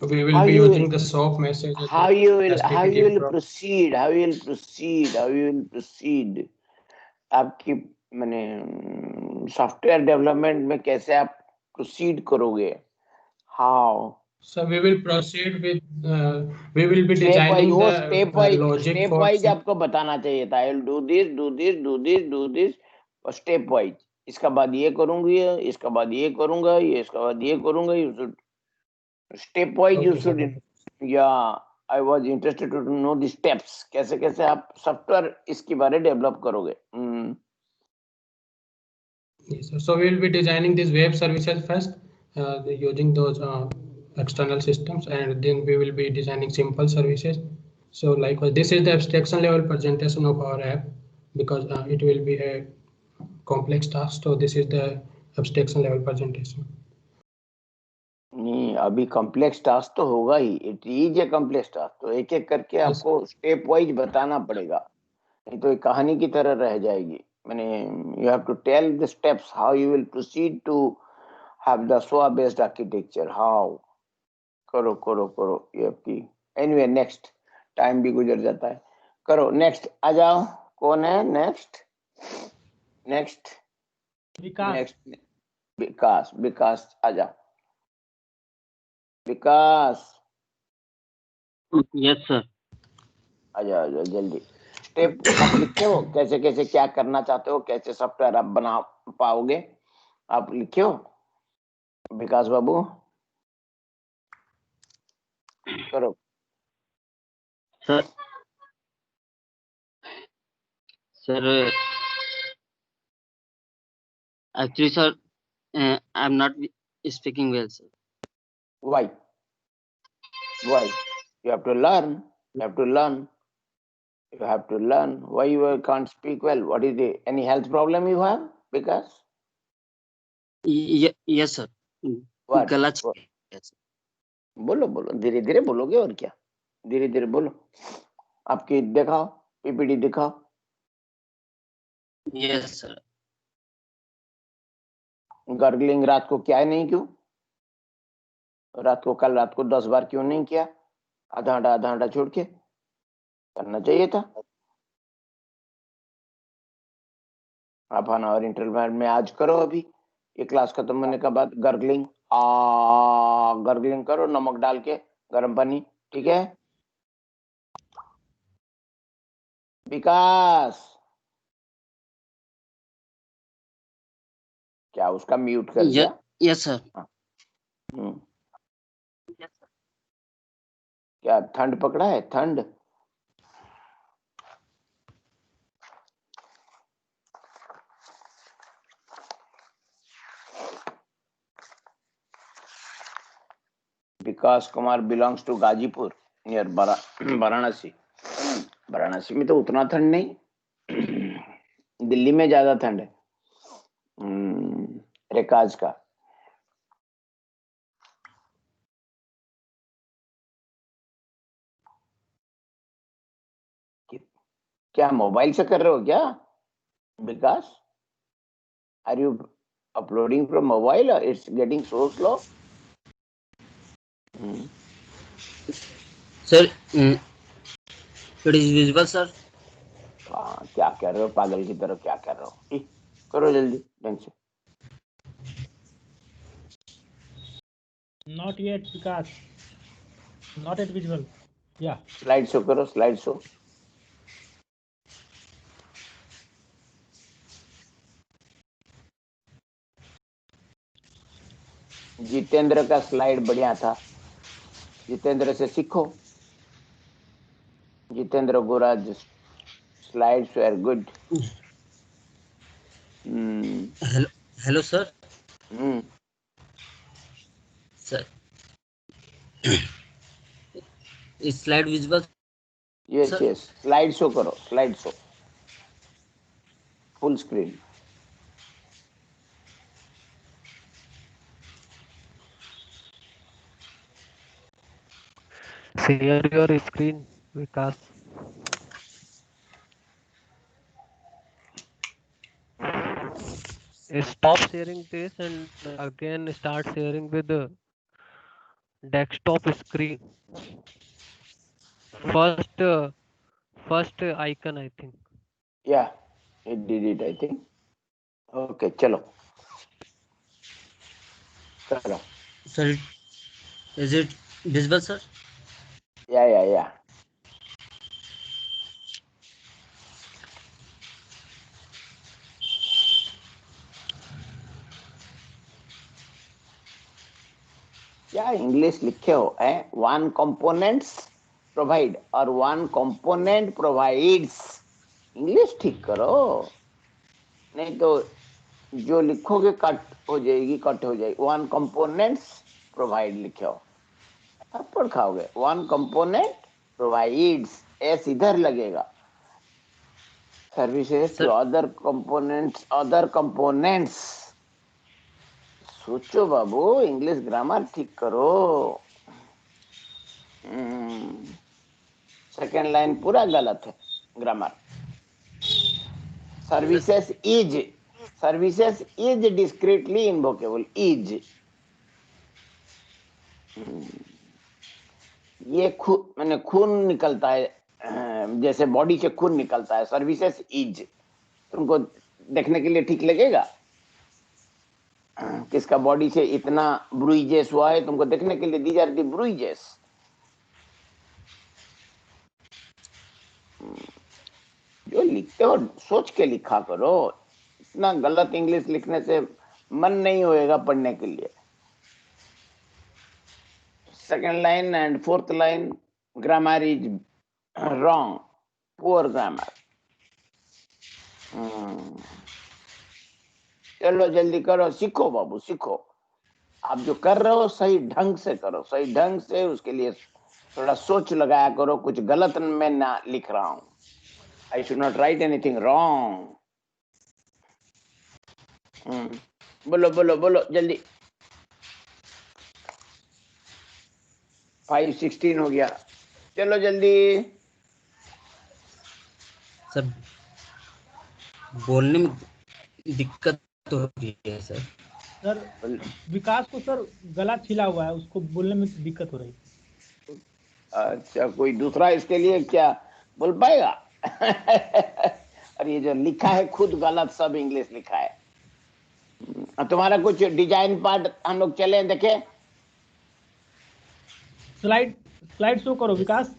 we will be using the soft message. How you will proceed? आपकी माने software development में कैसे आप proceed करोगे? How? So we will proceed with we will be designing the logic. Step wise आपको बताना चाहिए था. I will do this. Step wise. इसका बाद ये करूंगी, इसका बाद ये करूंगा, इसका बाद ये करूंगा. You should step wise. You should. Yeah, I was interested to know the steps. कैसे आप सॉफ्टवेयर इसके बारे डेवलप करोगे? Yes, sir. So we will be designing these web services first, using those external systems, and then we will be designing simple services. So likewise, this is the abstraction level presentation of our app, because it will be a complex task. So this is the abstraction level presentation. नहीं, अभी complex task तो होगा ही. It is a complex task. तो एक एक करके आपको स्टेप वाइज बताना पड़ेगा, नहीं तो एक कहानी की तरह रह जाएगी. मैंने you have to tell the steps how you will proceed to have the SOA based architecture. How करो ये आपकी. Anyway next. टाइम भी गुजर जाता है. करो नेक्स्ट. आ जाओ. कौन है नेक्स्ट? विकास आ जाओ. विकास. Yes sir. आ जाओ जल्दी. स्टेप आप लिखे हो? कैसे क्या करना चाहते हो, कैसे सॉफ्टवेयर आप बना पाओगे, आप लिखे हो? विकास बाबू करो. Sir, actually, sir, I'm not speaking well, sir. Why? You have to learn. Why you can't speak well? What is any health problem you have? Because? Yes, sir. What? Yes, sir. बोलो धीरे बोलोगे और क्या. धीरे बोलो. आपकी दिखाओ, PPT दिखाओ. Yes, sir. गर्गलिंग रात को क्या नहीं क्यों? कल रात को 10 बार क्यों नहीं किया? आधा घंटा छोड़ के करना चाहिए था. हाफ एन आवर इंटरवल में आज करो. अभी ये क्लास खत्म होने के बाद गर्गलिंग करो, नमक डाल के गर्म पानी. ठीक है विकास? क्या उसका म्यूट कर दिया? Yes sir. क्या ठंड पकड़ा है? ठंड Vikas Kumar belongs to Ghazipur near Varanasi. Varanasi में तो उतना ठंड नहीं. दिल्ली में ज्यादा ठंड है. रेकाज का क्या मोबाइल से कर रहे हो क्या Vikas? Are you uploading from mobile? It's getting so slow. Sir it is visible sir. क्या कर रहे हो पागल की तरह? क्या कर रहे हो? करो जल्दी ढंग से. Not yet, Vikas. Not yet visual. Yeah. Slide show करो. Slide show. जितेंद्र का स्लाइड बढ़िया था. जितेंद्र से सीखो. Jitendra Goraj slides were good. Hello, sir. Sir, is slide visible? Yes, sir? yes. Slide show karo. Slide show. Full screen. Share your screen, Vikas. Stop sharing this and again start sharing with the desktop screen. First icon, I think. Yeah, it did it, I think. Okay, chalo. Karo. Sir, is it visible, sir? Yeah. क्या English लिखे हो है? One components provide और one component provides. English ठीक करो, नहीं तो जो लिखोगे कट हो जाएगी. वन कंपोनेंट्स प्रोवाइड लिखे हो, थप्पड़ खाओगे. वन कंपोनेंट प्रोवाइड्स, एस इधर लगेगा. Services to other components. सोचो बाबू, इंग्लिश ग्रामर ठीक करो. सेकेंड लाइन पूरा गलत है grammar. Services is discreetly invocable. इज ये खून निकलता है, जैसे बॉडी से खून निकलता है. सर्विसेज इज तुमको देखने के लिए ठीक लगेगा? किसका बॉडी से इतना ब्रूइजेस हुआ है तुमको देखने के लिए? These are the bruises. जो लिखते हो सोच के लिखा करो. इतना गलत इंग्लिश लिखने से मन नहीं होएगा पढ़ने के लिए. Second line and fourth line grammar is wrong, poor grammar. चलो जल्दी करो, सीखो बाबू, सीखो. आप जो कर रहे हो सही ढंग से करो, सही ढंग से. उसके लिए थोड़ा सोच लगाया करो. कुछ गलत मैं ना लिख रहा हूं. I should not write anything wrong. बोलो जल्दी. 5:16 हो गया. चलो जल्दी. सर बोलने में दिक्कत तो होती है सर. सर विकास को सर गला छिला हुआ है, उसको बोलने में दिक्कत हो रही है. अच्छा, कोई दूसरा इसके लिए क्या बोल पाएगा? और ये जो लिखा है खुद गलत, सब इंग्लिश लिखा है. तुम्हारा कुछ डिजाइन पार्ट हम लोग चले देखे. स्लाइड शो करो विकास.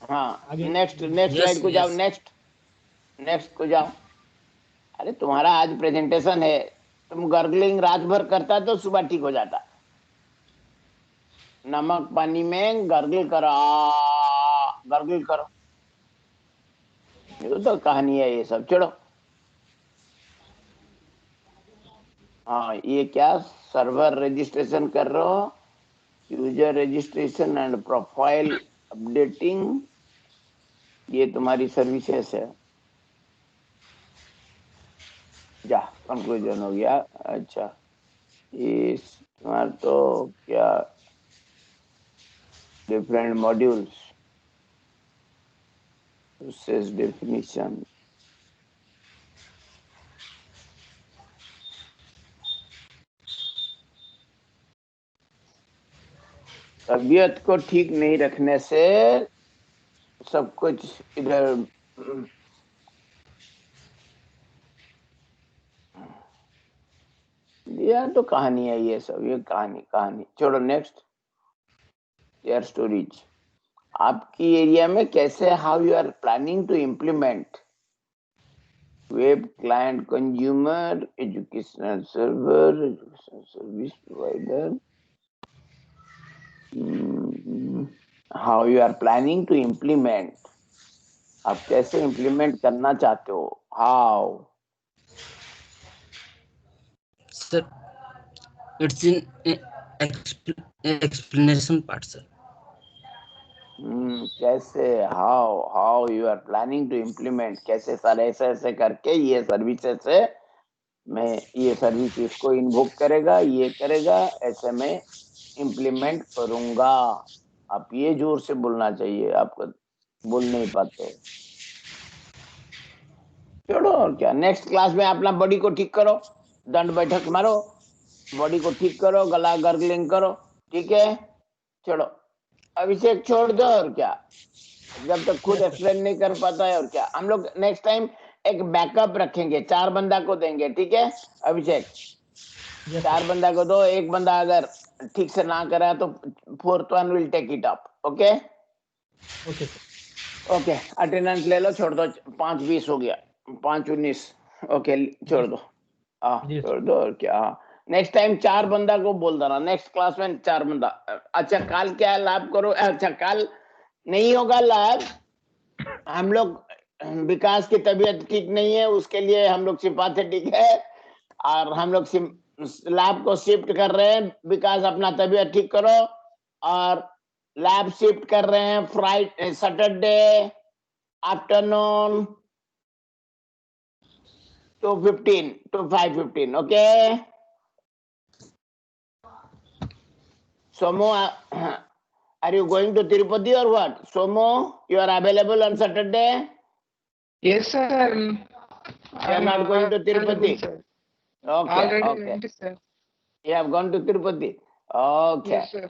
हाँ, नेक्स्ट स्लाइड को जाओ. नेक्स्ट को जाओ. अरे तुम्हारा आज प्रेजेंटेशन है. तुम गर्गलिंग रात भर करता तो सुबह ठीक हो जाता. नमक पानी में गर्गल करो. ये तो कहानी है ये सब. छोड़ो. हाँ, ये क्या सर्वर रजिस्ट्रेशन कर रहे हो? User registration and profile updating, ये तुम्हारी सर्विसेज है. जा, कंक्लूजन हो गया. अच्छा, इस तुम्हारा तो क्या डिफरेंट मॉड्यूल्स, प्रोसेस डेफिनेशन. तबीयत को ठीक नहीं रखने से सब कुछ इधर. यह तो कहानी है ये सब. ये कहानी छोड़ो. Next, air storage. आपकी एरिया में कैसे, how you are planning to implement web client, consumer, educational server, educational service provider. How you are planning to implement आप कैसे इम्प्लीमेंट करना चाहते हो? How? Sir, it's in explanation part, sir. कैसे? How you are planning to implement? कैसे sir ऐसे ऐसे करके ये सर्विसेज से मैं ये सर्विस इसको इन्वोक करेगा, ये करेगा, ऐसे में इम्प्लीमेंट करूंगा। आप ये जोर से बोलना चाहिए, आपको बोल नहीं पाते। छोड़ो और क्या, नेक्स्ट क्लास में अपना बॉडी को ठीक करो, दंड बैठक मारो, बॉडी को ठीक करो, गला गर्गलिंग करो, ठीक है? छोड़ो, अभिषेक छोड़ दो और क्या, जब तक खुद एक्सप्लेन नहीं कर पाता है और क्या। हम लोग नेक्स्ट टाइम एक बैकअप रखेंगे, 4 बंदा को देंगे, ठीक है अभिषेक? 4 बंदा को दो, एक बंदा अगर ठीक से ना करा तो 4th one will take it up. Okay okay, attendance ले लो, छोड़ दो। 5:20 हो गया, 5:19। ओके छोड़ दो, छोड़ दो और क्या। नेक्स्ट टाइम 4 बंदा को बोल देना, नेक्स्ट क्लास में 4 बंदा। अच्छा काल क्या लैब करो? अच्छा काल नहीं होगा लैब, हम लोग विकास की तबीयत ठीक नहीं है, उसके लिए हम लोग सिंपैथेटिक है और हम लोग लैब को शिफ्ट कर रहे हैं। विकास अपना तबीयत ठीक करो, और लैब शिफ्ट कर रहे हैं Friday Saturday afternoon 2:15 to 5:15. Okay. Somo, are you going to Tirupati or what? Somo, you are available on Saturday? Yes, sir. You are not going to Tirupati? Okay. Already Okay. went, sir. You have gone to Tirupati? Okay. Yes, sir.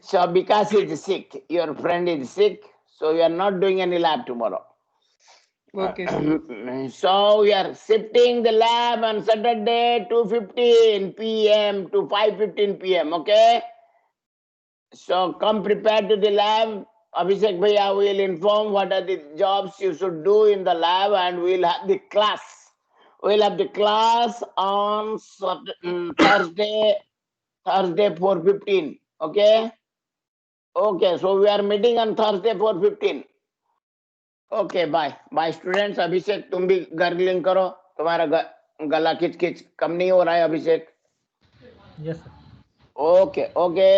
So because he is sick, your friend is sick, so you are not doing any lab tomorrow. Okay, sir. So we are shifting the lab on Saturday 2:15 p.m. to 5:15 p.m. Okay. So come prepared to the lab. Abhishek Bhaiya will inform what are the jobs you should do in the lab, and we'll have the class. We'll have the class on Thursday 4:15. Okay. Okay. So we are meeting on Thursday 4:15. Okay bye students. Abhishek तुम भी gargling करो, तुम्हारा गला किच किच कम नहीं हो रहा है Abhishek? Yes okay okay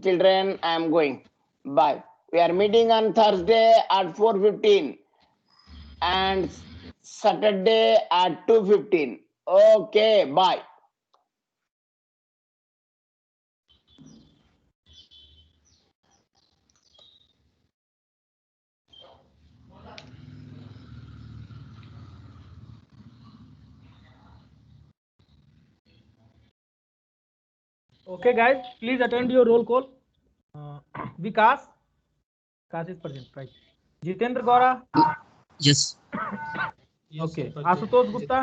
children, I am going, bye. We are meeting on Thursday at 4:15 and Saturday at 2:15. Okay bye. Okay, guys, please attend your roll call. Vikas is present, right? Jitendra Gora? Yes. Okay. Asutosh Gupta?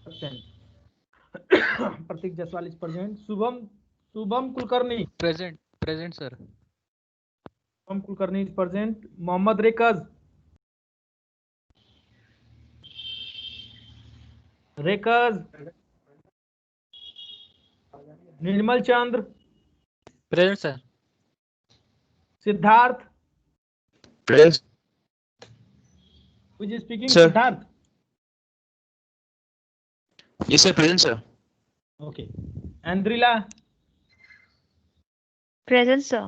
Present. Pratik Jaswal is present. Shubham Kulkarni? Present, sir. Shubham Kulkarni is present. Mohammad Rekaz? Nirmal Chandra? Present, sir. Siddharth? Present. Who is speaking? Sir. Siddharth? Yes, sir. Present, sir. Okay. Andrila? Present, sir.